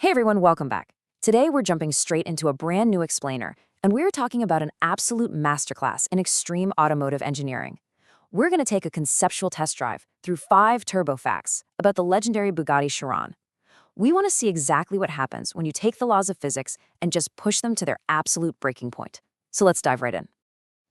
Hey everyone, welcome back. Today we're jumping straight into a brand new explainer, and we're talking about an absolute masterclass in extreme automotive engineering. We're going to take a conceptual test drive through 5 turbo facts about the legendary Bugatti Chiron. We want to see exactly what happens when you take the laws of physics and just push them to their absolute breaking point. So let's dive right in.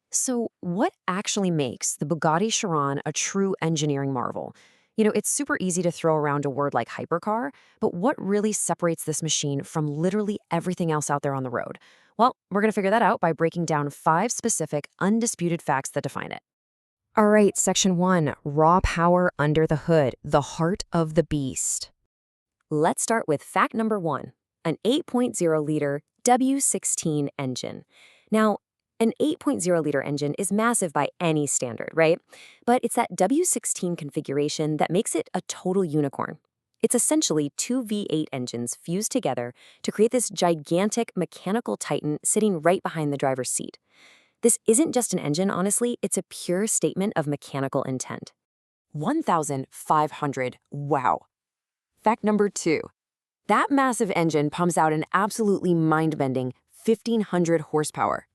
So, what actually makes the Bugatti Chiron a true engineering marvel? It's super easy to throw around a word like hypercar, but what really separates this machine from literally everything else out there on the road? Well, we're going to figure that out by breaking down 5 specific, undisputed facts that define it. All right, section 1, raw power under the hood, the heart of the beast. Let's start with fact number 1, an 8.0-liter W16 engine. Now, an 8.0-liter engine is massive by any standard, right? But it's that W16 configuration that makes it a total unicorn. It's essentially 2 V8 engines fused together to create this gigantic mechanical titan sitting right behind the driver's seat. This isn't just an engine, honestly, it's a pure statement of mechanical intent. 1,500, wow. Fact number 2. That massive engine pumps out an absolutely mind-bending 1,500 horsepower.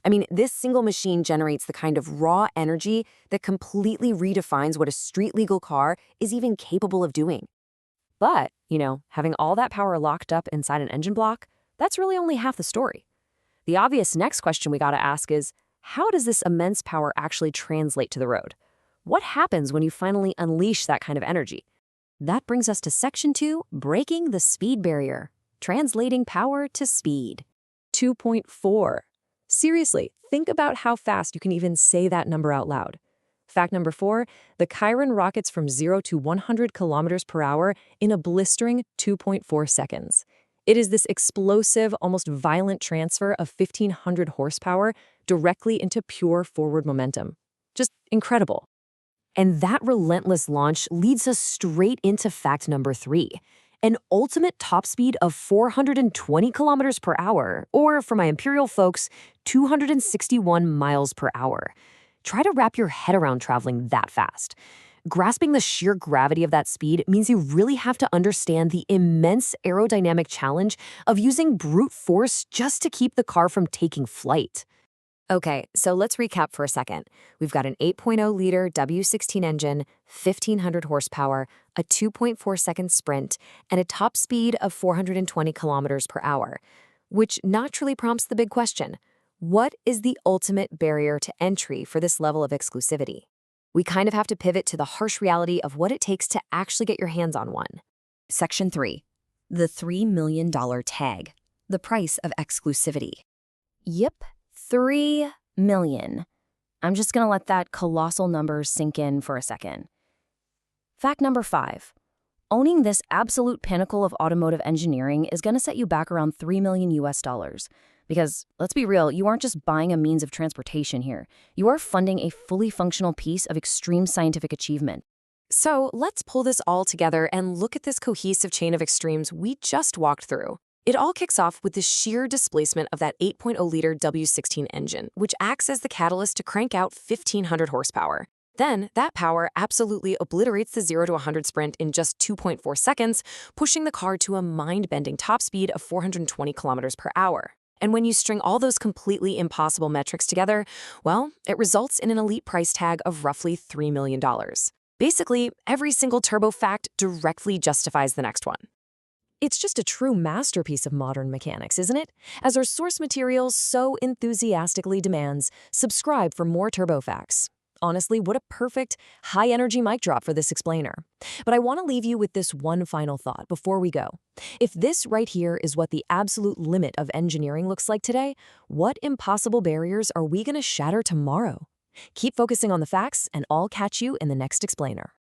I mean, this single machine generates the kind of raw energy that completely redefines what a street-legal car is even capable of doing. But, having all that power locked up inside an engine block, that's really only half the story. The obvious next question we gotta ask is, how does this immense power actually translate to the road? What happens when you finally unleash that kind of energy? That brings us to section 2, breaking the speed barrier, translating power to speed. 2.4. Seriously, think about how fast you can even say that number out loud. Fact number 4, the Chiron rockets from 0 to 100 kilometers per hour in a blistering 2.4 seconds. It is this explosive, almost violent transfer of 1,500 horsepower directly into pure forward momentum. Just incredible. And that relentless launch leads us straight into fact number 3. An ultimate top speed of 420 kilometers per hour, or for my imperial folks, 261 miles per hour. Try to wrap your head around traveling that fast. Grasping the sheer gravity of that speed means you really have to understand the immense aerodynamic challenge of using brute force just to keep the car from taking flight. Okay, so let's recap for a second. We've got an 8.0-liter W16 engine, 1,500 horsepower, a 2.4-second sprint, and a top speed of 420 kilometers per hour, which naturally prompts the big question. What is the ultimate barrier to entry for this level of exclusivity? We kind of have to pivot to the harsh reality of what it takes to actually get your hands on one. Section 3. The $3 million tag. The price of exclusivity. Yep. 3 million. I'm just going to let that colossal number sink in for a second. Fact number 5. Owning this absolute pinnacle of automotive engineering is going to set you back around $3 million US. Because, let's be real, you aren't just buying a means of transportation here. You are funding a fully functional piece of extreme scientific achievement. So, let's pull this all together and look at this cohesive chain of extremes we just walked through. It all kicks off with the sheer displacement of that 8.0-liter W16 engine, which acts as the catalyst to crank out 1,500 horsepower. Then, that power absolutely obliterates the 0 to 100 sprint in just 2.4 seconds, pushing the car to a mind-bending top speed of 420 kilometers per hour. And when you string all those completely impossible metrics together, well, it results in an elite price tag of roughly $3 million. Basically, every single turbo fact directly justifies the next one. It's just a true masterpiece of modern mechanics, isn't it? As our source material so enthusiastically demands, subscribe for more turbo facts. Honestly, what a perfect, high-energy mic drop for this explainer. But I want to leave you with this one final thought before we go. If this right here is what the absolute limit of engineering looks like today, what impossible barriers are we going to shatter tomorrow? Keep focusing on the facts, and I'll catch you in the next explainer.